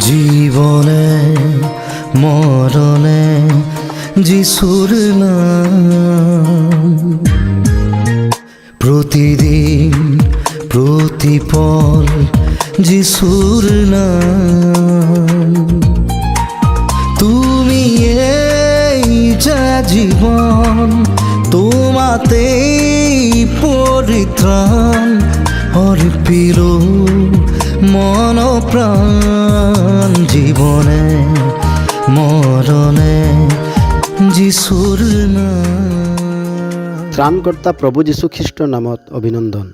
জীবনে মরণে যিশুর নাম, প্রতিদিন প্রতিপল যিশুর নাম। তুমি এই যা জীবন, তোমাতেই পরিত্রাণ, অর্পিল মন প্রাণ। জীবনে মরণে যিশুর নাম। ত্ৰাণকৰ্তা প্ৰভু যীশু খ্ৰীষ্টৰ নামত অভিনন্দন।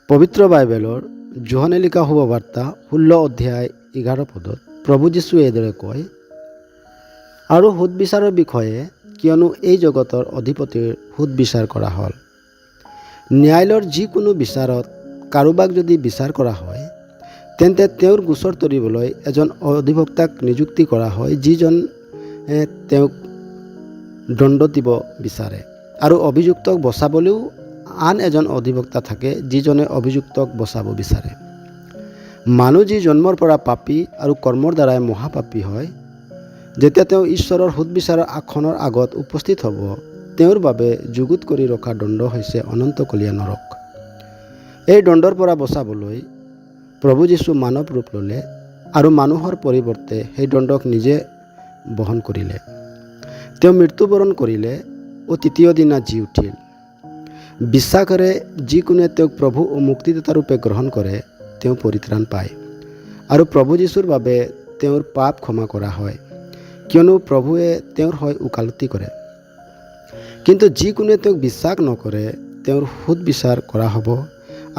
পবিত্ৰ বাইবেলৰ যোহানে লিখা শুভবাৰ্তা 16 অধ্যায় 11 পদত প্ৰভু যীশুৱে এইদৰে কয়, আৰু সুদবিচাৰৰ বিষয়ে, কিয়নো এই জগতৰ অধিপতিৰ সুদবিচাৰ কৰা হ'ল। ন্যায়ালয়ৰ যিকোনো বিচাৰত কাৰোবাক যদি বিচাৰ কৰা হয়, তেন্তে তেওঁৰ গোচৰ তৰিবলৈ এজন অধিবক্তাক নিযুক্তি কৰা হয়, যিজনে তেওঁক দণ্ড দিব বিচাৰে। আৰু অভিযুক্তক বচাবলৈও আন এজন অধিবক্তা থাকে, যিজনে অভিযুক্তক বচাব বিচাৰে। মানুহ যি জন্মৰ পৰা পাপী আৰু কৰ্মৰ দ্বাৰাই মহাপাপী হয়, যেতিয়া তেওঁ ঈশ্বৰৰ সুদবিচাৰৰ আসনৰ আগত উপস্থিত হ'ব, তেওঁৰ বাবে যুগুত কৰি ৰখা দণ্ড হৈছে অনন্তকলীয়া নৰক। এই দণ্ডৰ পৰা বচাবলৈ প্ৰভু যীশু মানৱ ৰূপ ল'লে আৰু মানুহৰ পৰিৱৰ্তে সেই দণ্ডক নিজে বহন কৰিলে। তেওঁ মৃত্যুবৰণ কৰিলে ও তৃতীয় দিনা জি উঠিল। বিশ্বাসেৰে যিকোনোৱে তেওঁক প্ৰভু ও মুক্তিদাতা ৰূপে গ্ৰহণ কৰে, তেওঁ পৰিত্ৰাণ পায় আৰু প্ৰভু যীশুৰ বাবে তেওঁৰ পাপ ক্ষমা কৰা হয়, কিয়নো প্ৰভুৱে তেওঁৰ হৈ ওকালতি কৰে। কিন্তু যিকোনোৱে তেওঁক বিশ্বাস নকৰে, তেওঁৰ সুদবিচাৰ কৰা হ'ব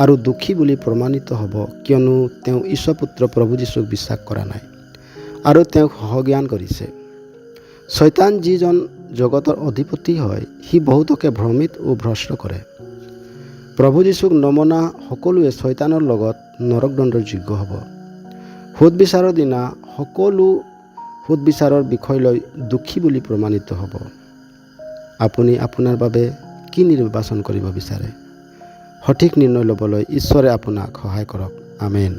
আৰু দোষী বুলি প্ৰমাণিত হ'ব, কিয়নো তেওঁ ঈশ্বৰপুত্ৰ প্ৰভু যীশুক বিশ্বাস কৰা নাই আৰু তেওঁক সহজ্ঞান কৰিছে। শয়তান যিজন জগতৰ অধিপতি হয়, সি বহুতকে ভ্ৰমিত ও ভ্ৰষ্ট কৰে। প্ৰভু যীশুক নমনা সকলোৱে শয়তানৰ লগত নৰকদণ্ডৰ যোগ্য হ'ব। সুদবিচাৰৰ দিনা সকলো সুদবিচাৰৰ বিষয় লৈ দোষী বুলি প্ৰমাণিত হ'ব। আপুনি আপোনাৰ বাবে কি নিৰ্বাচন কৰিব বিচাৰে? সঠিক নিৰ্ণয় ল'বলৈ ঈশ্বৰে আপোনাক সহায় কৰক। আমেন।